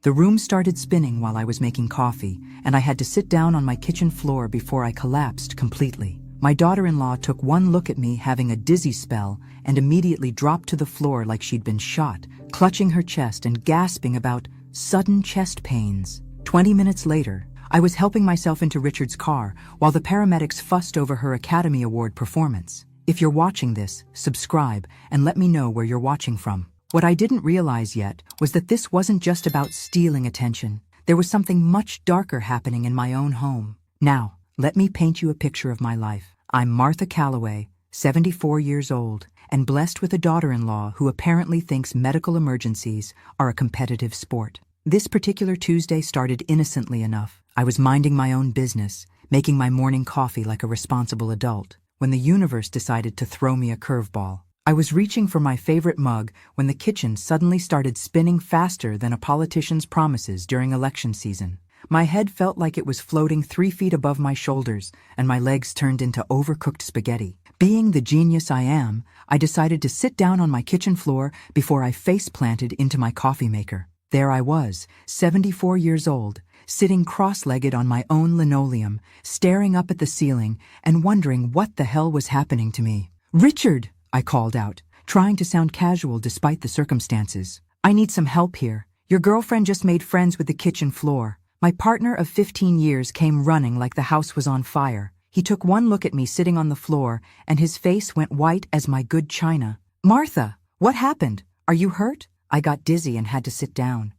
The room started spinning while I was making coffee, and I had to sit down on my kitchen floor before I collapsed completely. My daughter-in-law took one look at me having a dizzy spell and immediately dropped to the floor like she'd been shot, clutching her chest and gasping about sudden chest pains. 20 minutes later, I was helping myself into Richard's car while the paramedics fussed over her Academy Award performance. If you're watching this, subscribe and let me know where you're watching from. What I didn't realize yet was that this wasn't just about stealing attention. There was something much darker happening in my own home. Now, let me paint you a picture of my life. I'm Martha Calloway, 74 years old, and blessed with a daughter-in-law who apparently thinks medical emergencies are a competitive sport. This particular Tuesday started innocently enough. I was minding my own business, making my morning coffee like a responsible adult, when the universe decided to throw me a curveball. I was reaching for my favorite mug when the kitchen suddenly started spinning faster than a politician's promises during election season. My head felt like it was floating 3 feet above my shoulders, and my legs turned into overcooked spaghetti. Being the genius I am, I decided to sit down on my kitchen floor before I face-planted into my coffee maker. There I was, 74 years old, sitting cross-legged on my own linoleum, staring up at the ceiling and wondering what the hell was happening to me. "Richard!" I called out, trying to sound casual despite the circumstances. "I need some help here. Your girlfriend just made friends with the kitchen floor." My partner of 15 years came running like the house was on fire. He took one look at me sitting on the floor, and his face went white as my good china. "Martha, what happened? Are you hurt?" I got dizzy and had to sit down.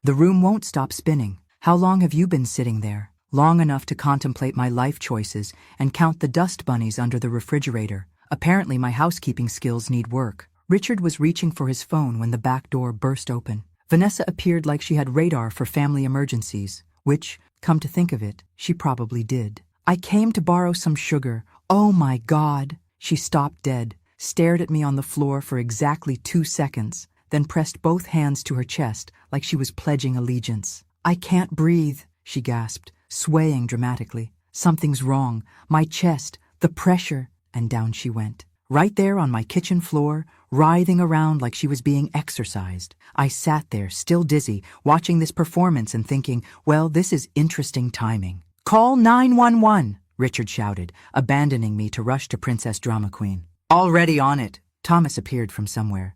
"The room won't stop spinning." "How long have you been sitting there?" "Long enough to contemplate my life choices and count the dust bunnies under the refrigerator. Apparently my housekeeping skills need work." Richard was reaching for his phone when the back door burst open. Vanessa appeared like she had radar for family emergencies, which, come to think of it, she probably did. "I came to borrow some sugar." "Oh my God!" She stopped dead, stared at me on the floor for exactly 2 seconds, then pressed both hands to her chest like she was pledging allegiance. "I can't breathe," she gasped, swaying dramatically. "Something's wrong. My chest, the pressure." And down she went. Right there on my kitchen floor, writhing around like she was being exorcised. I sat there, still dizzy, watching this performance and thinking, well, this is interesting timing. "Call 911, Richard shouted, abandoning me to rush to Princess Drama Queen. "Already on it." Thomas appeared from somewhere.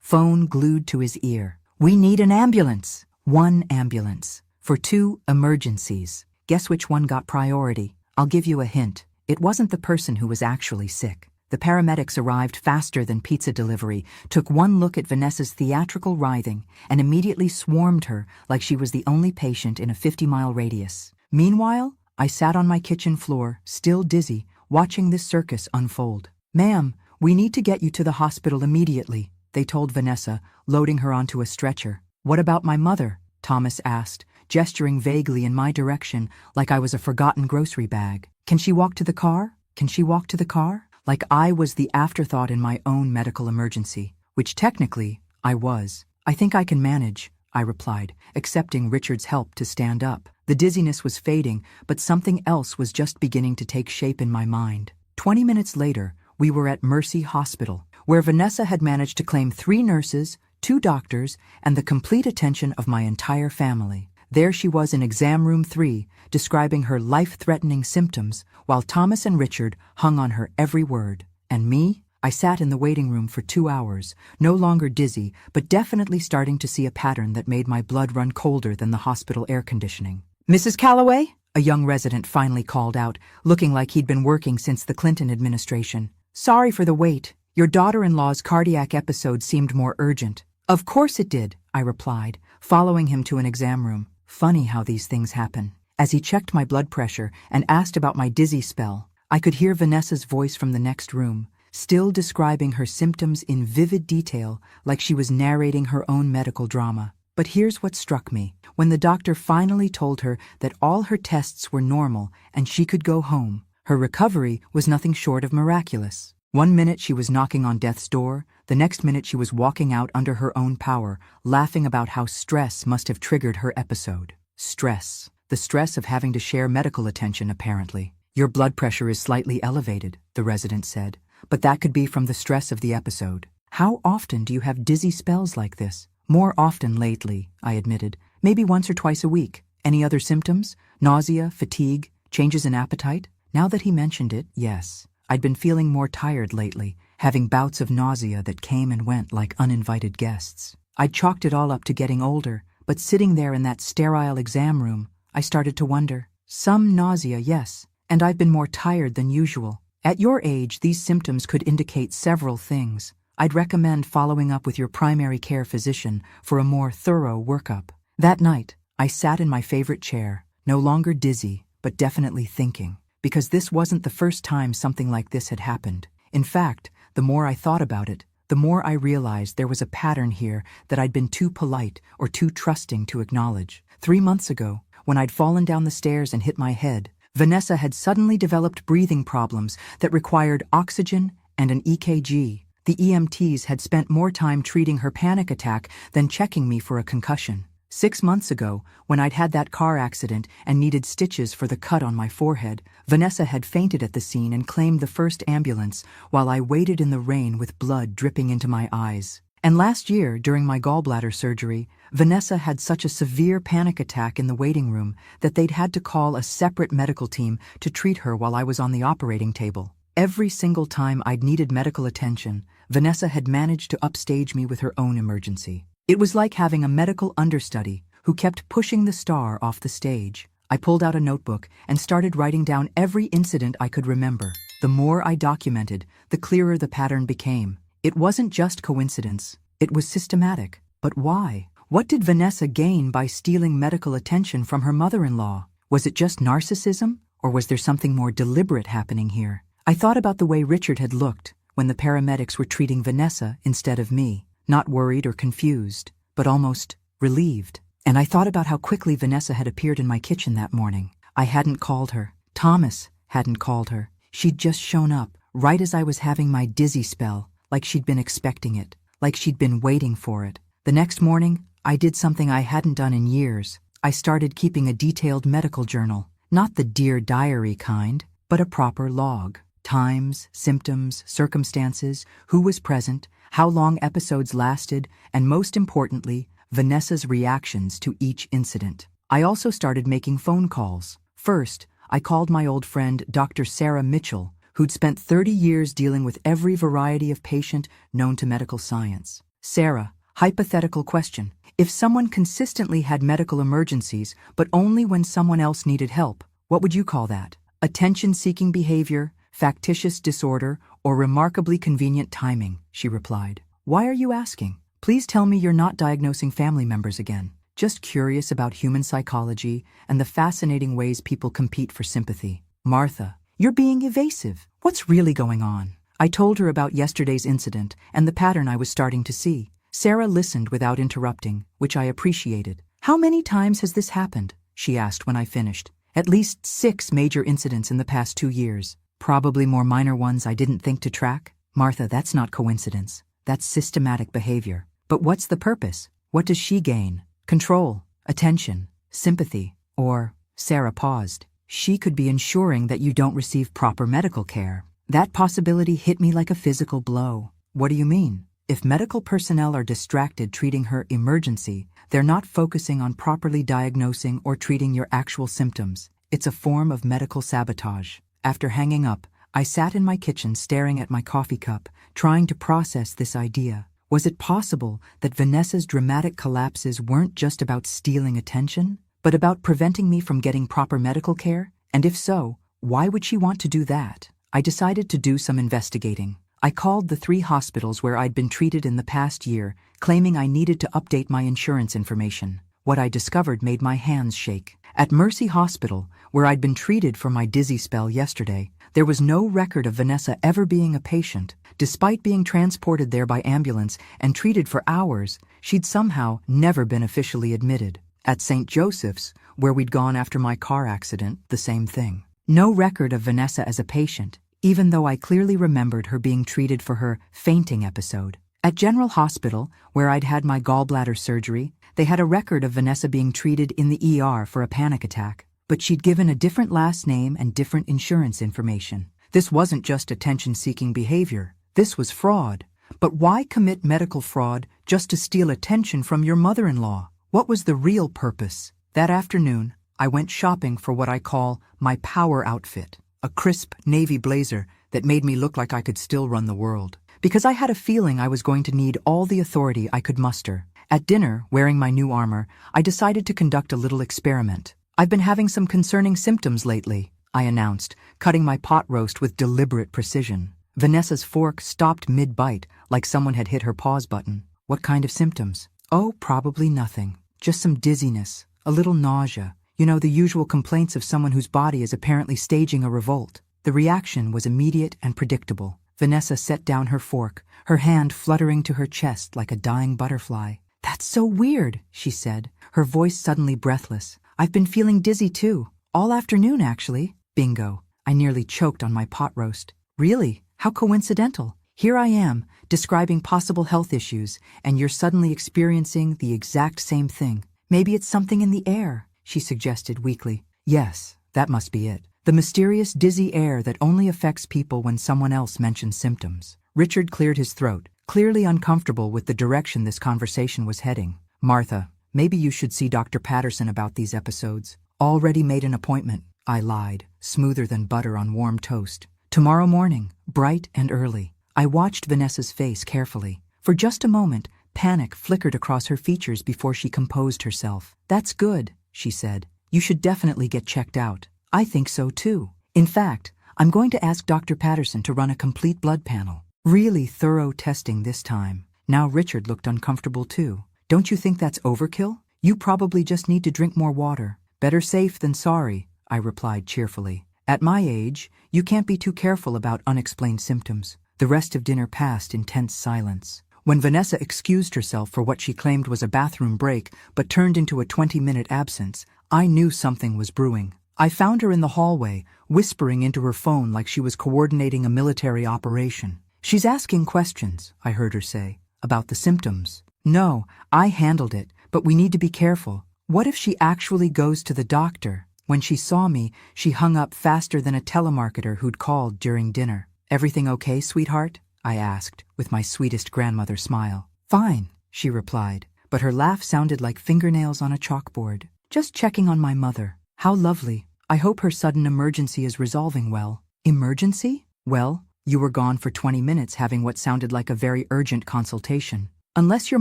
Phone glued to his ear. "We need an ambulance." 1 ambulance. For 2 emergencies. Guess which one got priority? I'll give you a hint. It wasn't the person who was actually sick. The paramedics arrived faster than pizza delivery, took one look at Vanessa's theatrical writhing, and immediately swarmed her like she was the only patient in a 50-mile radius. Meanwhile, I sat on my kitchen floor, still dizzy, watching this circus unfold. "Ma'am, we need to get you to the hospital immediately," they told Vanessa, loading her onto a stretcher. "What about my mother?" Thomas asked, gesturing vaguely in my direction like I was a forgotten grocery bag. "Can she walk to the car? Can she walk to the car?" Like I was the afterthought in my own medical emergency, which technically I was. "I think I can manage," I replied, accepting Richard's help to stand up. The dizziness was fading, but something else was just beginning to take shape in my mind. 20 minutes later, we were at Mercy Hospital, where Vanessa had managed to claim 3 nurses, 2 doctors, and the complete attention of my entire family. There she was in exam room 3, describing her life-threatening symptoms, while Thomas and Richard hung on her every word. And me? I sat in the waiting room for 2 hours, no longer dizzy, but definitely starting to see a pattern that made my blood run colder than the hospital air conditioning. "Mrs. Calloway?" a young resident finally called out, looking like he'd been working since the Clinton administration. "Sorry for the wait. Your daughter-in-law's cardiac episode seemed more urgent." "Of course it did," I replied, following him to an exam room. Funny how these things happen. As he checked my blood pressure and asked about my dizzy spell, I could hear Vanessa's voice from the next room, still describing her symptoms in vivid detail like she was narrating her own medical drama. But here's what struck me. When the doctor finally told her that all her tests were normal and she could go home, her recovery was nothing short of miraculous. 1 minute she was knocking on death's door, the next minute she was walking out under her own power, laughing about how stress must have triggered her episode. Stress. The stress of having to share medical attention, apparently. "Your blood pressure is slightly elevated," the resident said, "but that could be from the stress of the episode." "How often do you have dizzy spells like this?" "More often lately," I admitted, Maybe once or twice a week. Any other symptoms? Nausea, fatigue, changes in appetite? Now that he mentioned it, yes. I'd been feeling more tired lately, having bouts of nausea that came and went like uninvited guests. I'd chalked it all up to getting older, but sitting there in that sterile exam room, I started to wonder. Some nausea, yes, and I've been more tired than usual. At your age, these symptoms could indicate several things. I'd recommend following up with your primary care physician for a more thorough workup. That night, I sat in my favorite chair, no longer dizzy, but definitely thinking, because this wasn't the first time something like this had happened. In fact, the more I thought about it, the more I realized there was a pattern here that I'd been too polite or too trusting to acknowledge. 3 months ago, when I'd fallen down the stairs and hit my head, Vanessa had suddenly developed breathing problems that required oxygen and an EKG. The EMTs had spent more time treating her panic attack than checking me for a concussion. 6 months ago, when I'd had that car accident and needed stitches for the cut on my forehead, Vanessa had fainted at the scene and claimed the first ambulance while I waited in the rain with blood dripping into my eyes. And last year, during my gallbladder surgery, Vanessa had such a severe panic attack in the waiting room that they'd had to call a separate medical team to treat her while I was on the operating table. Every single time I'd needed medical attention, Vanessa had managed to upstage me with her own emergency. It was like having a medical understudy who kept pushing the star off the stage. I pulled out a notebook and started writing down every incident I could remember. The more I documented, the clearer the pattern became. It wasn't just coincidence. It was systematic. But why? What did Vanessa gain by stealing medical attention from her mother-in-law? Was it just narcissism, or was there something more deliberate happening here? I thought about the way Richard had looked when the paramedics were treating Vanessa instead of me. Not worried or confused, but almost relieved. And I thought about how quickly Vanessa had appeared in my kitchen that morning. I hadn't called her. Thomas hadn't called her. She'd just shown up, right as I was having my dizzy spell, like she'd been expecting it, like she'd been waiting for it. The next morning, I did something I hadn't done in years. I started keeping a detailed medical journal, not the Dear Diary kind, but a proper log. Times, symptoms, circumstances, who was present, how long episodes lasted, and most importantly, Vanessa's reactions to each incident. I also started making phone calls. First, I called my old friend Dr. Sarah Mitchell, who'd spent 30 years dealing with every variety of patient known to medical science. Sarah, hypothetical question. If someone consistently had medical emergencies, but only when someone else needed help, what would you call that? Attention-seeking behavior, factitious disorder, or remarkably convenient timing, she replied. Why are you asking? Please tell me you're not diagnosing family members again. Just curious about human psychology and the fascinating ways people compete for sympathy. Martha, you're being evasive. What's really going on? I told her about yesterday's incident and the pattern I was starting to see. Sarah listened without interrupting, which I appreciated. How many times has this happened? She asked when I finished. At least 6 major incidents in the past 2 years. Probably more minor ones I didn't think to track. Martha, that's not coincidence. That's systematic behavior. But what's the purpose? What does she gain? Control, attention, sympathy, or, Sarah paused, she could be ensuring that you don't receive proper medical care. That possibility hit me like a physical blow. What do you mean? If medical personnel are distracted treating her emergency, they're not focusing on properly diagnosing or treating your actual symptoms. It's a form of medical sabotage. After hanging up, I sat in my kitchen staring at my coffee cup, trying to process this idea. Was it possible that Vanessa's dramatic collapses weren't just about stealing attention, but about preventing me from getting proper medical care? And if so, why would she want to do that? I decided to do some investigating. I called the 3 hospitals where I'd been treated in the past year, claiming I needed to update my insurance information. What I discovered made my hands shake. At Mercy Hospital, where I'd been treated for my dizzy spell yesterday, there was no record of Vanessa ever being a patient. Despite being transported there by ambulance and treated for hours, she'd somehow never been officially admitted. At St. Joseph's, where we'd gone after my car accident, the same thing. No record of Vanessa as a patient, even though I clearly remembered her being treated for her fainting episode. At General Hospital, where I'd had my gallbladder surgery, they had a record of Vanessa being treated in the ER for a panic attack, but she'd given a different last name and different insurance information. This wasn't just attention-seeking behavior. This was fraud. But why commit medical fraud just to steal attention from your mother-in-law? What was the real purpose? That afternoon, I went shopping for what I call my power outfit, a crisp navy blazer that made me look like I could still run the world. Because I had a feeling I was going to need all the authority I could muster. At dinner, wearing my new armor, I decided to conduct a little experiment. I've been having some concerning symptoms lately, I announced, cutting my pot roast with deliberate precision. Vanessa's fork stopped mid-bite, like someone had hit her pause button. What kind of symptoms? Oh, probably nothing. Just some dizziness, a little nausea. You know, the usual complaints of someone whose body is apparently staging a revolt. The reaction was immediate and predictable. Vanessa set down her fork, her hand fluttering to her chest like a dying butterfly. "That's so weird," she said, her voice suddenly breathless. "I've been feeling dizzy too. All afternoon, actually." Bingo. I nearly choked on my pot roast. Really? How coincidental. Here I am, describing possible health issues, and you're suddenly experiencing the exact same thing. Maybe it's something in the air, she suggested weakly. Yes, that must be it. The mysterious dizzy air that only affects people when someone else mentions symptoms. Richard cleared his throat, clearly uncomfortable with the direction this conversation was heading. "Martha, maybe you should see Dr. Patterson about these episodes." "Already made an appointment," I lied, smoother than butter on warm toast. "Tomorrow morning, bright and early." I watched Vanessa's face carefully. For just a moment, panic flickered across her features before she composed herself. "That's good," she said. "You should definitely get checked out." "I think so too. In fact, I'm going to ask Dr. Patterson to run a complete blood panel. Really thorough testing this time." Now Richard looked uncomfortable too. "Don't you think that's overkill? You probably just need to drink more water." "Better safe than sorry," I replied cheerfully. "At my age, you can't be too careful about unexplained symptoms." The rest of dinner passed in tense silence. When Vanessa excused herself for what she claimed was a bathroom break but turned into a 20-minute absence, I knew something was brewing. I found her in the hallway, whispering into her phone like she was coordinating a military operation. "She's asking questions," I heard her say, "about the symptoms." "No, I handled it, but we need to be careful. What if she actually goes to the doctor?" When she saw me, she hung up faster than a telemarketer who'd called during dinner. "Everything okay, sweetheart?" I asked, with my sweetest grandmother smile. "Fine," she replied, but her laugh sounded like fingernails on a chalkboard. "Just checking on my mother." "How lovely. I hope her sudden emergency is resolving well." "Emergency?" "Well, you were gone for 20 minutes having what sounded like a very urgent consultation. Unless your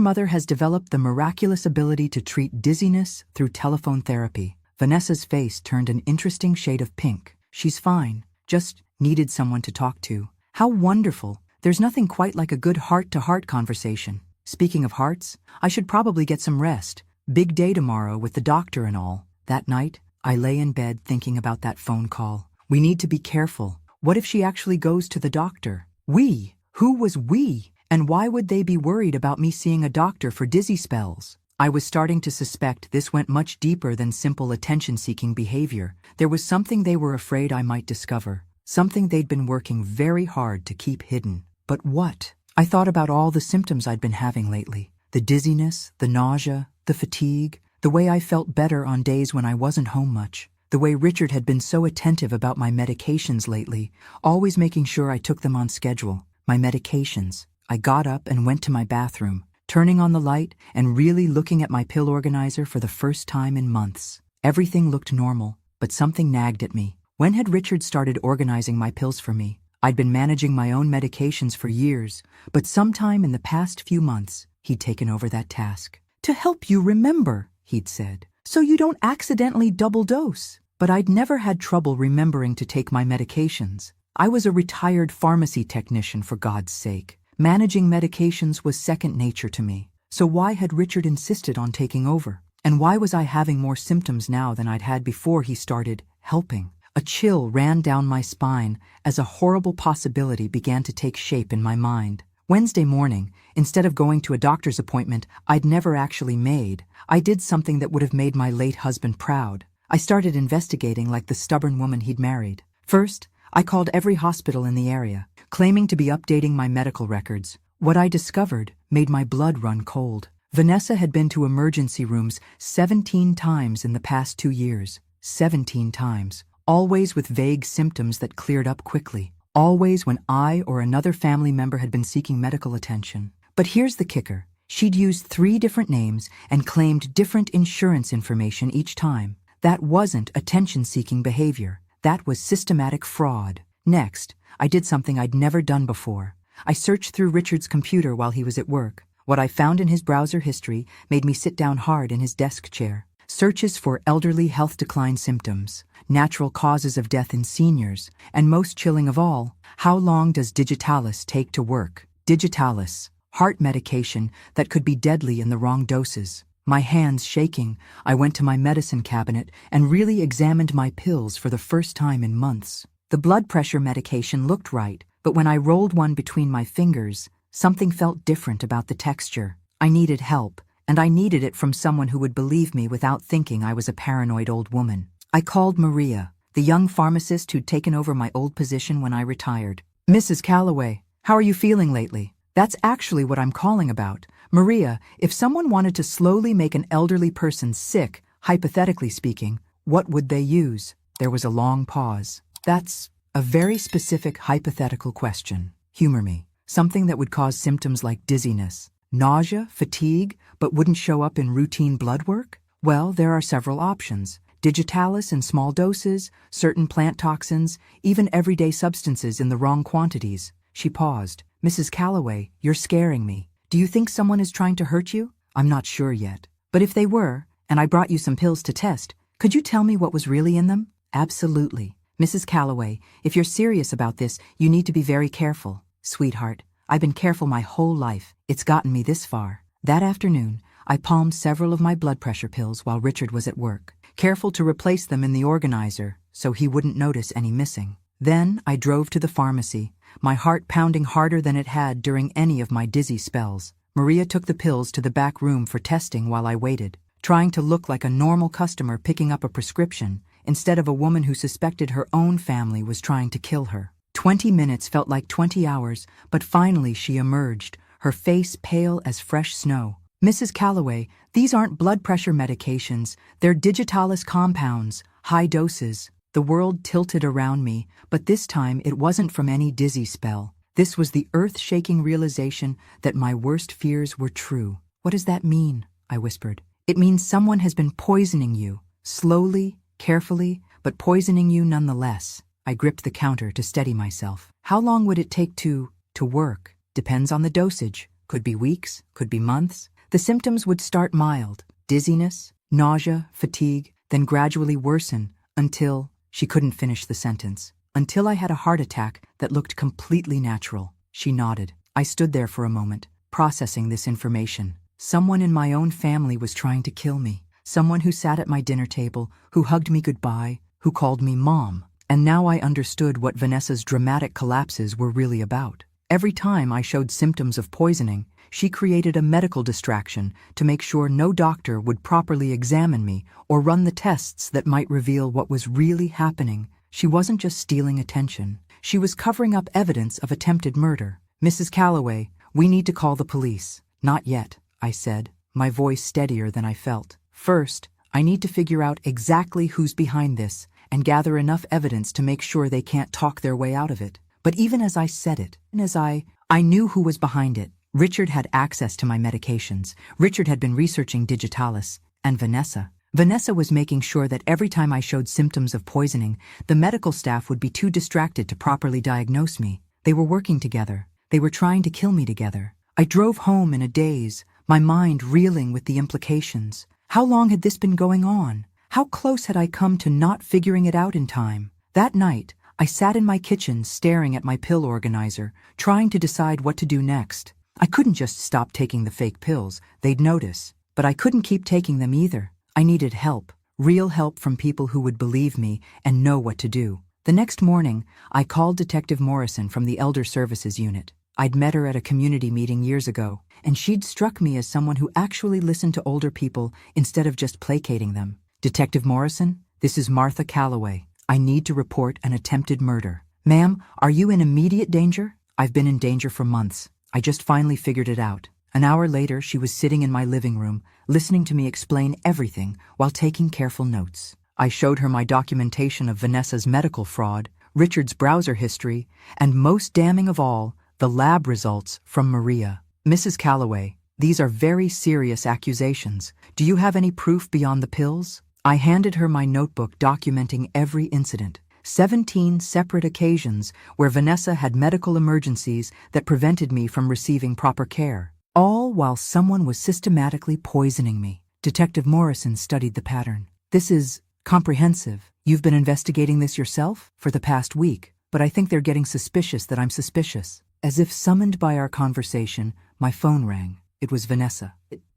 mother has developed the miraculous ability to treat dizziness through telephone therapy." Vanessa's face turned an interesting shade of pink. "She's fine. Just needed someone to talk to." "How wonderful. There's nothing quite like a good heart-to-heart conversation. Speaking of hearts, I should probably get some rest. Big day tomorrow with the doctor and all." That night, I lay in bed thinking about that phone call. We need to be careful. What if she actually goes to the doctor? We? Who was we? And why would they be worried about me seeing a doctor for dizzy spells? I was starting to suspect this went much deeper than simple attention-seeking behavior. There was something they were afraid I might discover. Something they'd been working very hard to keep hidden. But what? I thought about all the symptoms I'd been having lately. The dizziness, the nausea, the fatigue, the way I felt better on days when I wasn't home much. The way Richard had been so attentive about my medications lately, always making sure I took them on schedule. My medications. I got up and went to my bathroom, turning on the light and really looking at my pill organizer for the first time in months. Everything looked normal, but something nagged at me. When had Richard started organizing my pills for me? I'd been managing my own medications for years, but sometime in the past few months, he'd taken over that task. "To help you remember," he'd said, "so you don't accidentally double dose." But I'd never had trouble remembering to take my medications. I was a retired pharmacy technician, for God's sake. Managing medications was second nature to me. So why had Richard insisted on taking over? And why was I having more symptoms now than I'd had before he started helping? A chill ran down my spine as a horrible possibility began to take shape in my mind. Wednesday morning, instead of going to a doctor's appointment I'd never actually made, I did something that would have made my late husband proud. I started investigating like the stubborn woman he'd married. First, I called every hospital in the area, claiming to be updating my medical records. What I discovered made my blood run cold. Vanessa had been to emergency rooms 17 times in the past 2 years. 17 times. Always with vague symptoms that cleared up quickly. Always when I or another family member had been seeking medical attention. But here's the kicker. She'd used 3 different names and claimed different insurance information each time. That wasn't attention-seeking behavior. That was systematic fraud. Next, I did something I'd never done before. I searched through Richard's computer while he was at work. What I found in his browser history made me sit down hard in his desk chair. Searches for elderly health decline symptoms, natural causes of death in seniors, and most chilling of all, how long does digitalis take to work? Digitalis, heart medication that could be deadly in the wrong doses. My hands shaking, I went to my medicine cabinet and really examined my pills for the first time in months. The blood pressure medication looked right, but when I rolled one between my fingers, something felt different about the texture. I needed help, and I needed it from someone who would believe me without thinking I was a paranoid old woman. I called Maria, the young pharmacist who'd taken over my old position when I retired. "Mrs. Calloway, how are you feeling lately?" "That's actually what I'm calling about. Maria, if someone wanted to slowly make an elderly person sick, hypothetically speaking, what would they use?" There was a long pause. "That's a very specific hypothetical question. Humor me. Something that would cause symptoms like dizziness, nausea, fatigue, but wouldn't show up in routine blood work? Well, there are several options. Digitalis in small doses, certain plant toxins, even everyday substances in the wrong quantities." She paused. "Mrs. Calloway, you're scaring me. Do you think someone is trying to hurt you?" "I'm not sure yet. But if they were, and I brought you some pills to test, could you tell me what was really in them?" "Absolutely. Mrs. Calloway, if you're serious about this, you need to be very careful." "Sweetheart, I've been careful my whole life. It's gotten me this far." That afternoon, I palmed several of my blood pressure pills while Richard was at work, careful to replace them in the organizer so he wouldn't notice any missing. Then I drove to the pharmacy, my heart pounding harder than it had during any of my dizzy spells. Maria took the pills to the back room for testing while I waited, trying to look like a normal customer picking up a prescription instead of a woman who suspected her own family was trying to kill her. 20 minutes felt like 20 hours, but finally she emerged, her face pale as fresh snow. "Mrs. Calloway, these aren't blood pressure medications. They're digitalis compounds, high doses." The world tilted around me, but this time it wasn't from any dizzy spell. This was the earth-shaking realization that my worst fears were true. "What does that mean?" I whispered. "It means someone has been poisoning you, slowly, carefully, but poisoning you nonetheless." I gripped the counter to steady myself. "How long would it take to work?" "Depends on the dosage. Could be weeks, could be months." The symptoms would start mild, dizziness, nausea, fatigue, then gradually worsen until... She couldn't finish the sentence. "Until I had a heart attack that looked completely natural." She nodded. I stood there for a moment, processing this information. Someone in my own family was trying to kill me. Someone who sat at my dinner table, who hugged me goodbye, who called me Mom. And now I understood what Vanessa's dramatic collapses were really about. Every time I showed symptoms of poisoning, she created a medical distraction to make sure no doctor would properly examine me or run the tests that might reveal what was really happening. She wasn't just stealing attention. She was covering up evidence of attempted murder. "Mrs. Calloway, we need to call the police." "Not yet," I said, my voice steadier than I felt. "First, I need to figure out exactly who's behind this and gather enough evidence to make sure they can't talk their way out of it." But even as I said it, and as I knew who was behind it. Richard had access to my medications. Richard had been researching digitalis. And Vanessa was making sure that every time I showed symptoms of poisoning, the medical staff would be too distracted to properly diagnose me. They were working together. They were trying to kill me together. I drove home in a daze, my mind reeling with the implications. How long had this been going on? How close had I come to not figuring it out in time? That night, I sat in my kitchen staring at my pill organizer, trying to decide what to do next. I couldn't just stop taking the fake pills. They'd notice. But I couldn't keep taking them either. I needed help. Real help from people who would believe me and know what to do. The next morning, I called Detective Morrison from the Elder Services Unit. I'd met her at a community meeting years ago, and she'd struck me as someone who actually listened to older people instead of just placating them. "Detective Morrison, this is Martha Calloway. I need to report an attempted murder." "Ma'am, are you in immediate danger?" "I've been in danger for months. I just finally figured it out." An hour later, she was sitting in my living room, listening to me explain everything while taking careful notes. I showed her my documentation of Vanessa's medical fraud, Richard's browser history, and most damning of all, the lab results from Maria. "Mrs. Calloway, These are very serious accusations. Do you have any proof beyond the pills? I handed her my notebook documenting every incident. 17 separate occasions where Vanessa had medical emergencies that prevented me from receiving proper care. All while someone was systematically poisoning me. Detective Morrison studied the pattern. This is comprehensive. You've been investigating this yourself for the past week, but I think they're getting suspicious that I'm suspicious. As if summoned by our conversation, my phone rang. It was Vanessa.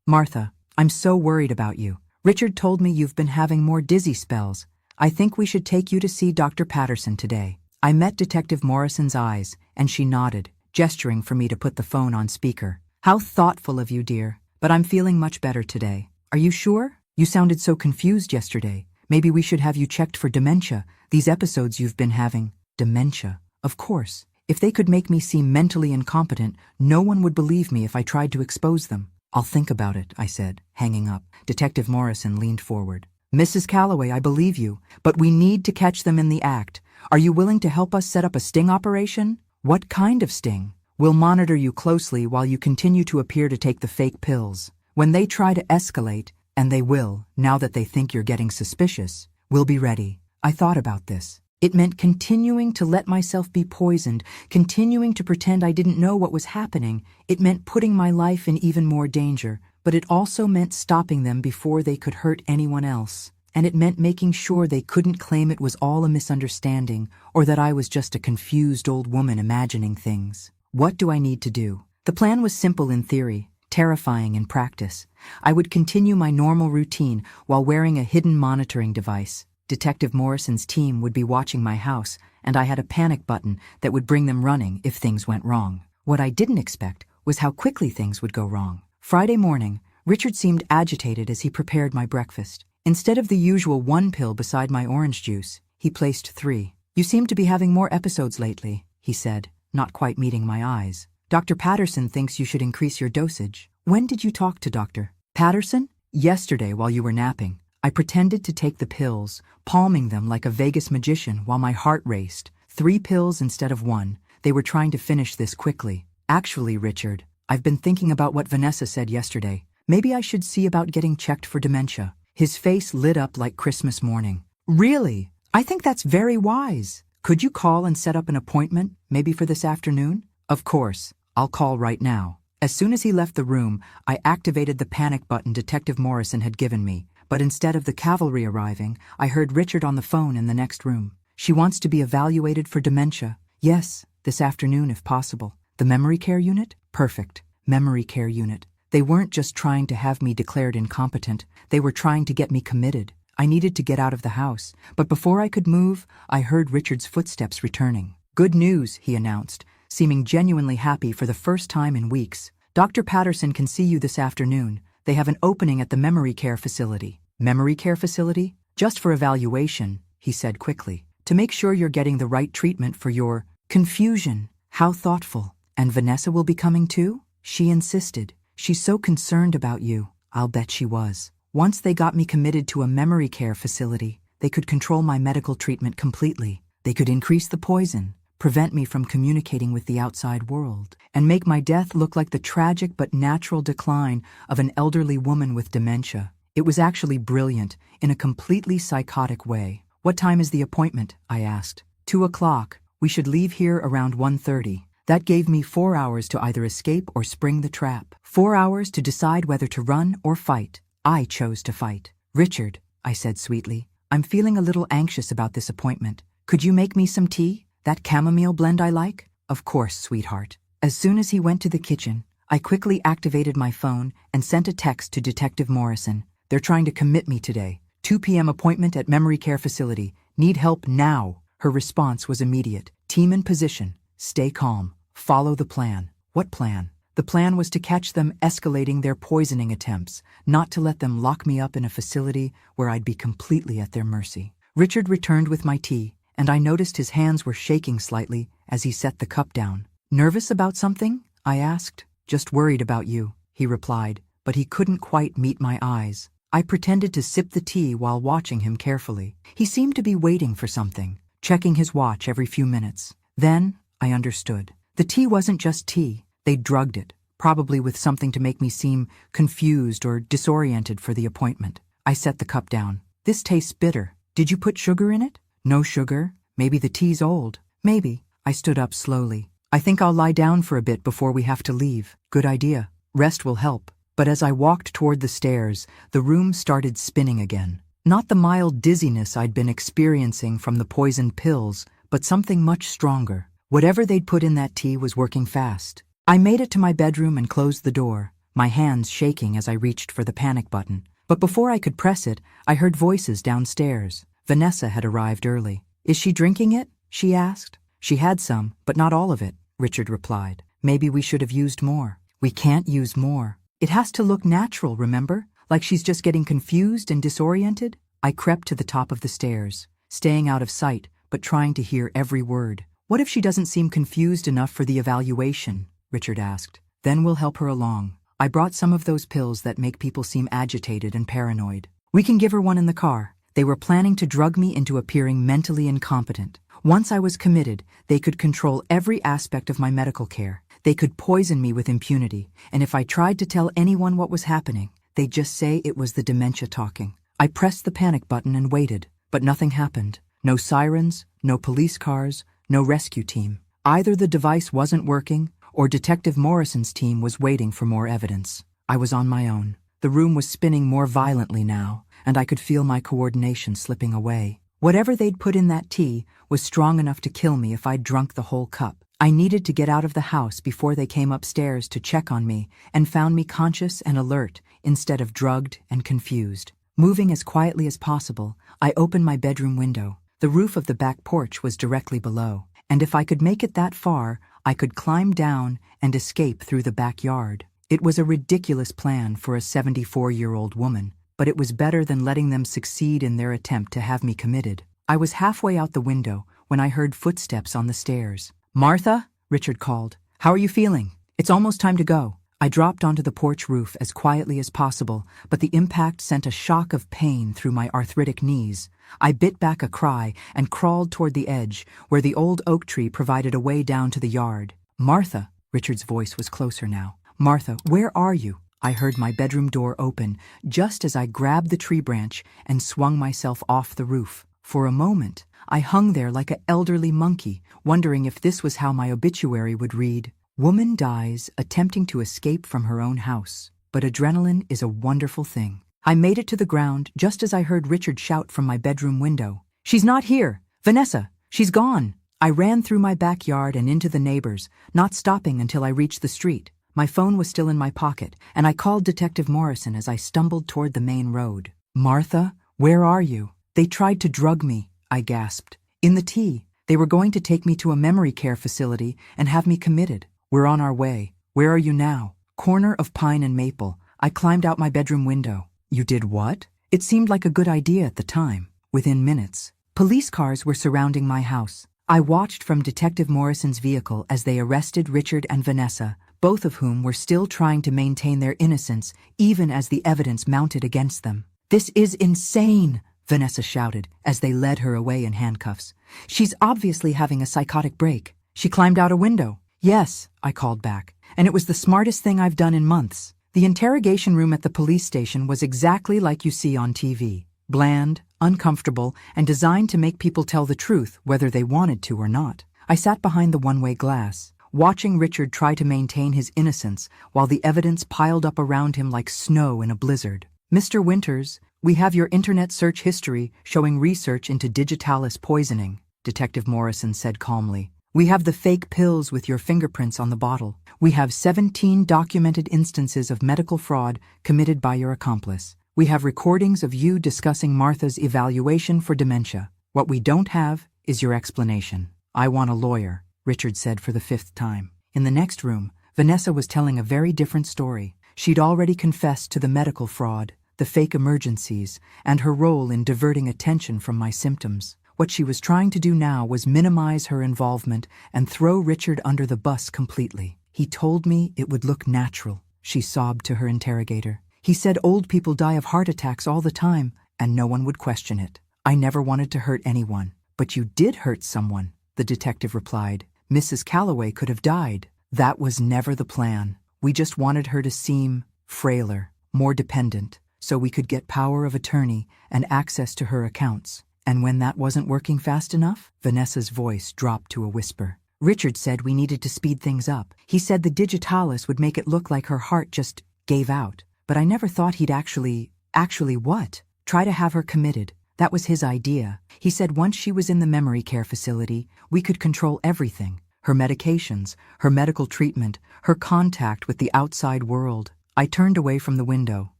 Martha, I'm so worried about you. Richard told me you've been having more dizzy spells. I think we should take you to see Dr. Patterson today. I met Detective Morrison's eyes, and she nodded, gesturing for me to put the phone on speaker. How thoughtful of you, dear. But I'm feeling much better today. Are you sure? You sounded so confused yesterday. Maybe we should have you checked for dementia. These episodes you've been having. Dementia. Of course. If they could make me seem mentally incompetent, no one would believe me if I tried to expose them. I'll think about it, I said, hanging up. Detective Morrison leaned forward. Mrs. Calloway, I believe you, but we need to catch them in the act. Are you willing to help us set up a sting operation? What kind of sting? We'll monitor you closely while you continue to appear to take the fake pills. When they try to escalate, and they will, now that they think you're getting suspicious, we'll be ready. I thought about this. It meant continuing to let myself be poisoned, continuing to pretend I didn't know what was happening. It meant putting my life in even more danger, but it also meant stopping them before they could hurt anyone else. And it meant making sure they couldn't claim it was all a misunderstanding or that I was just a confused old woman imagining things. What do I need to do? The plan was simple in theory, terrifying in practice. I would continue my normal routine while wearing a hidden monitoring device. Detective Morrison's team would be watching my house, and I had a panic button that would bring them running if things went wrong. What I didn't expect was how quickly things would go wrong. Friday morning, Richard seemed agitated as he prepared my breakfast. Instead of the usual 1 pill beside my orange juice, he placed 3. You seem to be having more episodes lately, he said, not quite meeting my eyes. Dr. Patterson thinks you should increase your dosage. When did you talk to Dr. Patterson? Yesterday while you were napping. I pretended to take the pills, palming them like a Vegas magician while my heart raced. 3 pills instead of 1. They were trying to finish this quickly. Actually, Richard, I've been thinking about what Vanessa said yesterday. Maybe I should see about getting checked for dementia. His face lit up like Christmas morning. Really? I think that's very wise. Could you call and set up an appointment, maybe for this afternoon? Of course. I'll call right now. As soon as he left the room, I activated the panic button Detective Morrison had given me. But instead of the cavalry arriving, I heard Richard on the phone in the next room. She wants to be evaluated for dementia. Yes, this afternoon if possible. The memory care unit? Perfect. Memory care unit. They weren't just trying to have me declared incompetent. They were trying to get me committed. I needed to get out of the house. But before I could move, I heard Richard's footsteps returning. Good news, he announced, seeming genuinely happy for the first time in weeks. Dr. Patterson can see you this afternoon. They have an opening at the memory care facility. Memory care facility? Just for evaluation, he said quickly. To make sure you're getting the right treatment for your confusion. How thoughtful. And Vanessa will be coming too? She insisted. She's so concerned about you. I'll bet she was. Once they got me committed to a memory care facility, they could control my medical treatment completely. They could increase the poison, prevent me from communicating with the outside world, and make my death look like the tragic but natural decline of an elderly woman with dementia. It was actually brilliant, in a completely psychotic way. What time is the appointment? I asked. 2 o'clock. We should leave here around 1:30. That gave me 4 hours to either escape or spring the trap. 4 hours to decide whether to run or fight. I chose to fight. Richard, I said sweetly, I'm feeling a little anxious about this appointment. Could you make me some tea? That chamomile blend I like? Of course, sweetheart. As soon as he went to the kitchen, I quickly activated my phone and sent a text to Detective Morrison. They're trying to commit me today. 2 p.m. appointment at memory care facility. Need help now. Her response was immediate. Team in position. Stay calm. Follow the plan. What plan? The plan was to catch them escalating their poisoning attempts, not to let them lock me up in a facility where I'd be completely at their mercy. Richard returned with my tea, and I noticed his hands were shaking slightly as he set the cup down. Nervous about something? I asked. Just worried about you, he replied, but he couldn't quite meet my eyes. I pretended to sip the tea while watching him carefully. He seemed to be waiting for something, checking his watch every few minutes. Then I understood. The tea wasn't just tea. They drugged it, probably with something to make me seem confused or disoriented for the appointment. I set the cup down. This tastes bitter. Did you put sugar in it? No sugar. Maybe the tea's old. Maybe. I stood up slowly. I think I'll lie down for a bit before we have to leave. Good idea. Rest will help. But as I walked toward the stairs, the room started spinning again. Not the mild dizziness I'd been experiencing from the poisoned pills, but something much stronger. Whatever they'd put in that tea was working fast. I made it to my bedroom and closed the door, my hands shaking as I reached for the panic button. But before I could press it, I heard voices downstairs. Vanessa had arrived early. Is she drinking it? She asked. She had some, but not all of it, Richard replied. Maybe we should have used more. We can't use more. It has to look natural, remember? Like she's just getting confused and disoriented? I crept to the top of the stairs, staying out of sight, but trying to hear every word. What if she doesn't seem confused enough for the evaluation? Richard asked. Then we'll help her along. I brought some of those pills that make people seem agitated and paranoid. We can give her one in the car. They were planning to drug me into appearing mentally incompetent. Once I was committed, they could control every aspect of my medical care. They could poison me with impunity, and if I tried to tell anyone what was happening, they'd just say it was the dementia talking. I pressed the panic button and waited, but nothing happened. No sirens, no police cars, no rescue team. Either the device wasn't working, or Detective Morrison's team was waiting for more evidence. I was on my own. The room was spinning more violently now, and I could feel my coordination slipping away. Whatever they'd put in that tea was strong enough to kill me if I'd drunk the whole cup. I needed to get out of the house before they came upstairs to check on me and found me conscious and alert instead of drugged and confused. Moving as quietly as possible, I opened my bedroom window. The roof of the back porch was directly below, and if I could make it that far, I could climb down and escape through the backyard. It was a ridiculous plan for a 74-year-old woman, but it was better than letting them succeed in their attempt to have me committed. I was halfway out the window when I heard footsteps on the stairs. Martha? Richard called. How are you feeling? It's almost time to go. I dropped onto the porch roof as quietly as possible, but the impact sent a shock of pain through my arthritic knees. I bit back a cry and crawled toward the edge, where the old oak tree provided a way down to the yard. Martha? Richard's voice was closer now. Martha, where are you? I heard my bedroom door open just as I grabbed the tree branch and swung myself off the roof. For a moment, I hung there like an elderly monkey, wondering if this was how my obituary would read. Woman dies attempting to escape from her own house. But adrenaline is a wonderful thing. I made it to the ground just as I heard Richard shout from my bedroom window. She's not here! Vanessa! She's gone! I ran through my backyard and into the neighbors, not stopping until I reached the street. My phone was still in my pocket, and I called Detective Morrison as I stumbled toward the main road. Martha, where are you? They tried to drug me, I gasped. In the tea. They were going to take me to a memory care facility and have me committed. We're on our way. Where are you now? Corner of Pine and Maple. I climbed out my bedroom window. You did what? It seemed like a good idea at the time. Within minutes, police cars were surrounding my house. I watched from Detective Morrison's vehicle as they arrested Richard and Vanessa, both of whom were still trying to maintain their innocence even as the evidence mounted against them. This is insane, Vanessa shouted as they led her away in handcuffs. She's obviously having a psychotic break. She climbed out a window. Yes, I called back, and it was the smartest thing I've done in months. The interrogation room at the police station was exactly like you see on TV. Bland, uncomfortable, and designed to make people tell the truth whether they wanted to or not. I sat behind the one-way glass, watching Richard try to maintain his innocence while the evidence piled up around him like snow in a blizzard. Mr. Winters, we have your internet search history showing research into digitalis poisoning, Detective Morrison said calmly. We have the fake pills with your fingerprints on the bottle. We have 17 documented instances of medical fraud committed by your accomplice. We have recordings of you discussing Martha's evaluation for dementia. What we don't have is your explanation. I want a lawyer, Richard said for the 5th time. In the next room, Vanessa was telling a very different story. She'd already confessed to the medical fraud, the fake emergencies, and her role in diverting attention from my symptoms. What she was trying to do now was minimize her involvement and throw Richard under the bus completely. He told me it would look natural, she sobbed to her interrogator. He said old people die of heart attacks all the time, and no one would question it. I never wanted to hurt anyone. But you did hurt someone, the detective replied. Mrs. Calloway could have died. That was never the plan. We just wanted her to seem frailer, more dependent, so we could get power of attorney and access to her accounts. And when that wasn't working fast enough, Vanessa's voice dropped to a whisper. Richard said we needed to speed things up. He said the digitalis would make it look like her heart just gave out. But I never thought he'd actually what? Try to have her committed. That was his idea. He said once she was in the memory care facility, we could control everything. Her medications, her medical treatment, her contact with the outside world. I turned away from the window.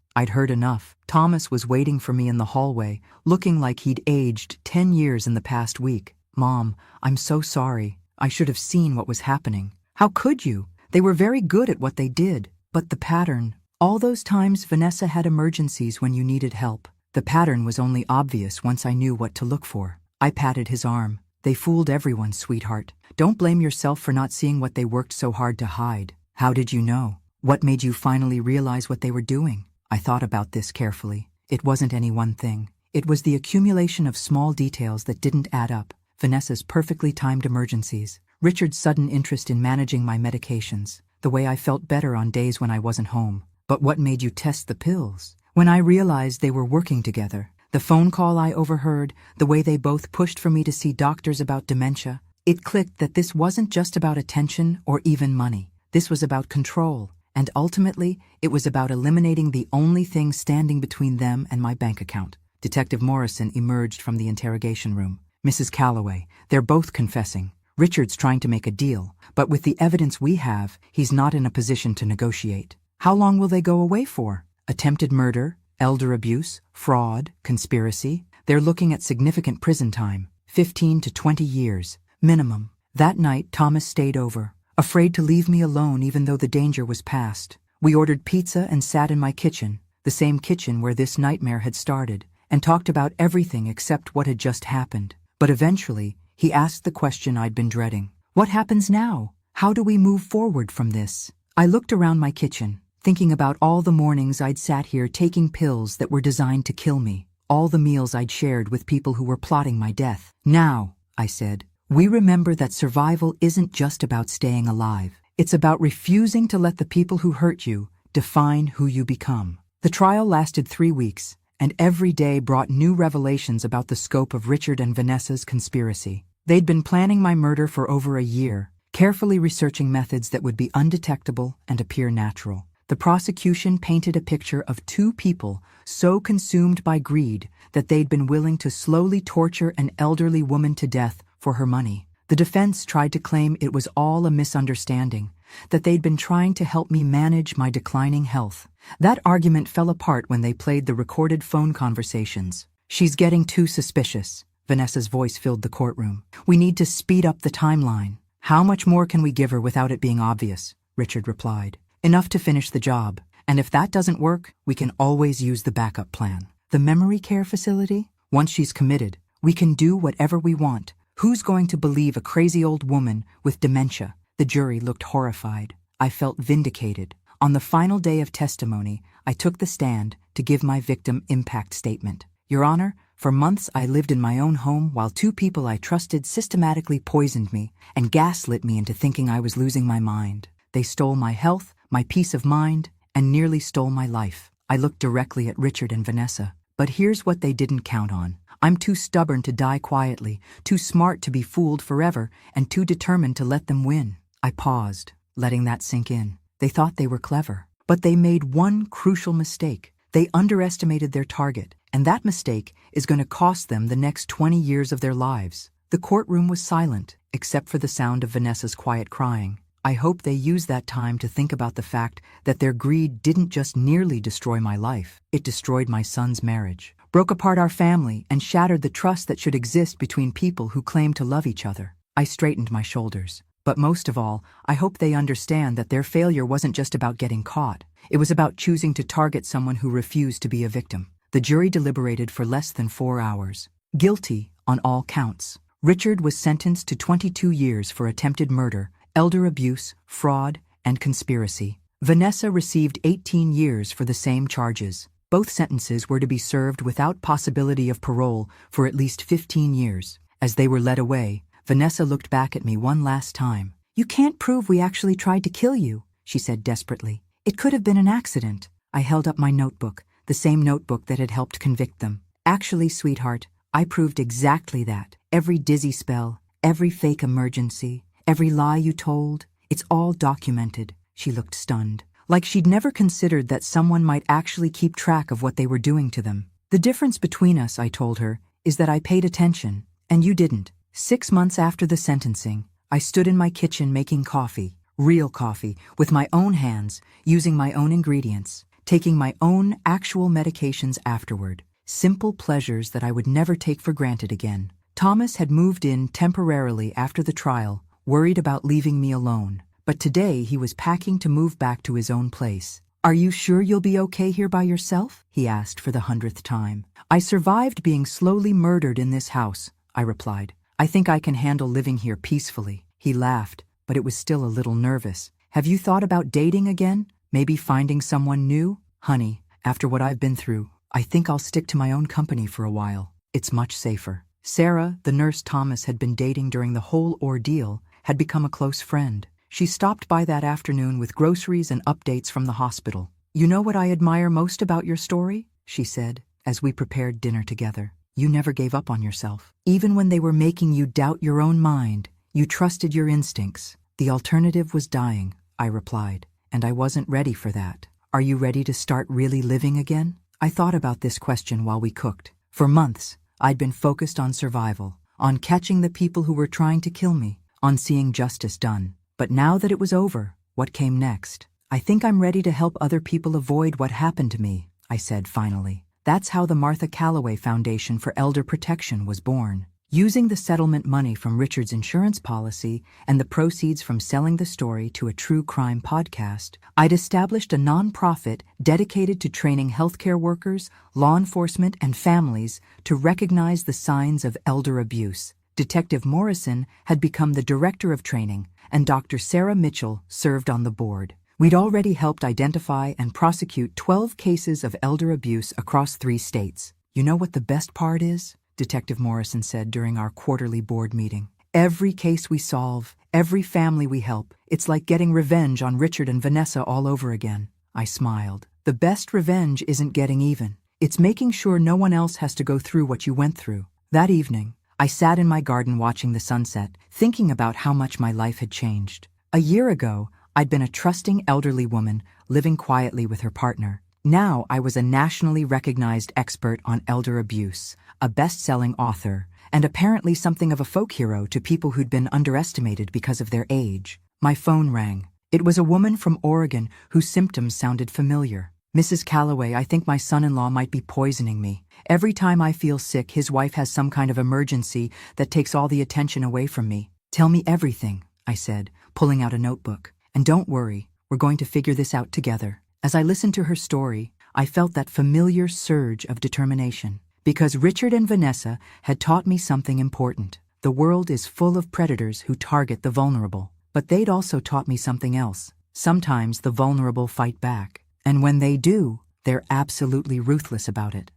I'd heard enough. Thomas was waiting for me in the hallway, looking like he'd aged 10 years in the past week. Mom, I'm so sorry. I should have seen what was happening. How could you? They were very good at what they did. But the pattern. All those times Vanessa had emergencies when you needed help. The pattern was only obvious once I knew what to look for. I patted his arm. They fooled everyone, sweetheart. Don't blame yourself for not seeing what they worked so hard to hide. How did you know? What made you finally realize what they were doing? I thought about this carefully. It wasn't any one thing. It was the accumulation of small details that didn't add up. Vanessa's perfectly timed emergencies. Richard's sudden interest in managing my medications. The way I felt better on days when I wasn't home. But what made you test the pills? When I realized they were working together. The phone call I overheard, the way they both pushed for me to see doctors about dementia. It clicked that this wasn't just about attention or even money. This was about control. And ultimately, it was about eliminating the only thing standing between them and my bank account. Detective Morrison emerged from the interrogation room. Mrs. Calloway, they're both confessing. Richard's trying to make a deal, but with the evidence we have, he's not in a position to negotiate. How long will they go away for? Attempted murder, elder abuse, fraud, conspiracy. They're looking at significant prison time, 15 to 20 years, minimum. That night, Thomas stayed over, afraid to leave me alone even though the danger was past. We ordered pizza and sat in my kitchen, the same kitchen where this nightmare had started, and talked about everything except what had just happened. But eventually, he asked the question I'd been dreading. What happens now? How do we move forward from this? I looked around my kitchen, thinking about all the mornings I'd sat here taking pills that were designed to kill me, all the meals I'd shared with people who were plotting my death. Now, I said, we remember that survival isn't just about staying alive. It's about refusing to let the people who hurt you define who you become. The trial lasted 3 weeks, and every day brought new revelations about the scope of Richard and Vanessa's conspiracy. They'd been planning my murder for over a year, carefully researching methods that would be undetectable and appear natural. The prosecution painted a picture of two people so consumed by greed that they'd been willing to slowly torture an elderly woman to death for her money. The defense tried to claim it was all a misunderstanding, that they'd been trying to help me manage my declining health. That argument fell apart when they played the recorded phone conversations. She's getting too suspicious. Vanessa's voice filled the courtroom. We need to speed up the timeline. How much more can we give her without it being obvious? Richard replied. Enough to finish the job. And if that doesn't work, we can always use the backup plan. The memory care facility? Once she's committed, we can do whatever we want. Who's going to believe a crazy old woman with dementia? The jury looked horrified. I felt vindicated. On the final day of testimony, I took the stand to give my victim impact statement. Your Honor, for months I lived in my own home while two people I trusted systematically poisoned me and gaslit me into thinking I was losing my mind. They stole my health, my peace of mind, and nearly stole my life. I looked directly at Richard and Vanessa. But here's what they didn't count on. I'm too stubborn to die quietly, too smart to be fooled forever, and too determined to let them win. I paused, letting that sink in. They thought they were clever, but they made one crucial mistake. They underestimated their target, and that mistake is going to cost them the next 20 years of their lives. The courtroom was silent, except for the sound of Vanessa's quiet crying. I hope they used that time to think about the fact that their greed didn't just nearly destroy my life, it destroyed my son's marriage, broke apart our family, and shattered the trust that should exist between people who claim to love each other. I straightened my shoulders. But most of all, I hope they understand that their failure wasn't just about getting caught. It was about choosing to target someone who refused to be a victim. The jury deliberated for less than 4 hours. Guilty on all counts. Richard was sentenced to 22 years for attempted murder, elder abuse, fraud, and conspiracy. Vanessa received 18 years for the same charges. Both sentences were to be served without possibility of parole for at least 15 years. As they were led away, Vanessa looked back at me one last time. You can't prove we actually tried to kill you, she said desperately. It could have been an accident. I held up my notebook, the same notebook that had helped convict them. Actually, sweetheart, I proved exactly that. Every dizzy spell, every fake emergency, every lie you told, it's all documented. She looked stunned, like she'd never considered that someone might actually keep track of what they were doing to them. The difference between us, I told her, is that I paid attention, and you didn't. 6 months after the sentencing, I stood in my kitchen making coffee, real coffee, with my own hands, using my own ingredients, taking my own actual medications afterward. Simple pleasures that I would never take for granted again. Thomas had moved in temporarily after the trial, worried about leaving me alone. But today he was packing to move back to his own place. Are you sure you'll be okay here by yourself? He asked for the 100th time. I survived being slowly murdered in this house, I replied. I think I can handle living here peacefully. He laughed, but it was still a little nervous. Have you thought about dating again? Maybe finding someone new? Honey, after what I've been through, I think I'll stick to my own company for a while. It's much safer. Sarah, the nurse Thomas had been dating during the whole ordeal, had become a close friend. She stopped by that afternoon with groceries and updates from the hospital. You know what I admire most about your story? She said, as we prepared dinner together. You never gave up on yourself. Even when they were making you doubt your own mind, you trusted your instincts. The alternative was dying, I replied, and I wasn't ready for that. Are you ready to start really living again? I thought about this question while we cooked. For months, I'd been focused on survival, on catching the people who were trying to kill me, on seeing justice done. But now that it was over, what came next? I think I'm ready to help other people avoid what happened to me, I said finally. That's how the Martha Calloway Foundation for Elder Protection was born. Using the settlement money from Richard's insurance policy and the proceeds from selling the story to a true crime podcast, I'd established a nonprofit dedicated to training healthcare workers, law enforcement, and families to recognize the signs of elder abuse. Detective Morrison had become the director of training, and Dr. Sarah Mitchell served on the board. We'd already helped identify and prosecute 12 cases of elder abuse across 3 states. You know what the best part is? Detective Morrison said during our quarterly board meeting. Every case we solve, every family we help, it's like getting revenge on Richard and Vanessa all over again. I smiled. The best revenge isn't getting even. It's making sure no one else has to go through what you went through. That evening, I sat in my garden watching the sunset, thinking about how much my life had changed. A year ago, I'd been a trusting elderly woman living quietly with her partner. Now I was a nationally recognized expert on elder abuse, a best-selling author, and apparently something of a folk hero to people who'd been underestimated because of their age. My phone rang. It was a woman from Oregon whose symptoms sounded familiar. Mrs. Calloway, I think my son-in-law might be poisoning me. Every time I feel sick, his wife has some kind of emergency that takes all the attention away from me. Tell me everything, I said, pulling out a notebook. And don't worry, we're going to figure this out together. As I listened to her story, I felt that familiar surge of determination. Because Richard and Vanessa had taught me something important. The world is full of predators who target the vulnerable. But they'd also taught me something else. Sometimes the vulnerable fight back. And when they do, they're absolutely ruthless about it.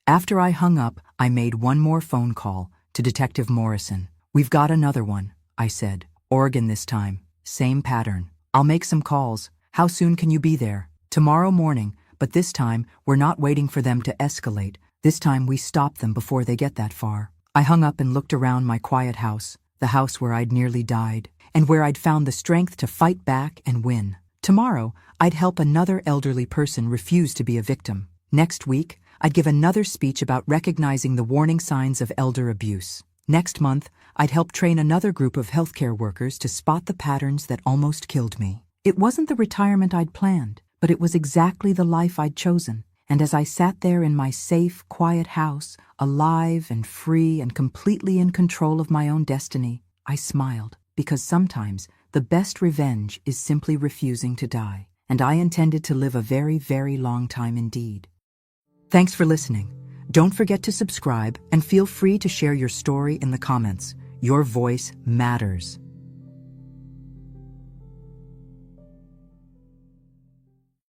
After I hung up, I made one more phone call to Detective Morrison. We've got another one, I said. Oregon this time. Same pattern. I'll make some calls. How soon can you be there? Tomorrow morning, but this time we're not waiting for them to escalate. This time we stop them before they get that far. I hung up and looked around my quiet house, the house where I'd nearly died, and where I'd found the strength to fight back and win. Tomorrow, I'd help another elderly person refuse to be a victim. Next week, I'd give another speech about recognizing the warning signs of elder abuse. Next month, I'd help train another group of healthcare workers to spot the patterns that almost killed me. It wasn't the retirement I'd planned, but it was exactly the life I'd chosen. And as I sat there in my safe, quiet house, alive and free and completely in control of my own destiny, I smiled, because sometimes the best revenge is simply refusing to die. And I intended to live a very, very long time indeed. Thanks for listening. Don't forget to subscribe and feel free to share your story in the comments. Your voice matters.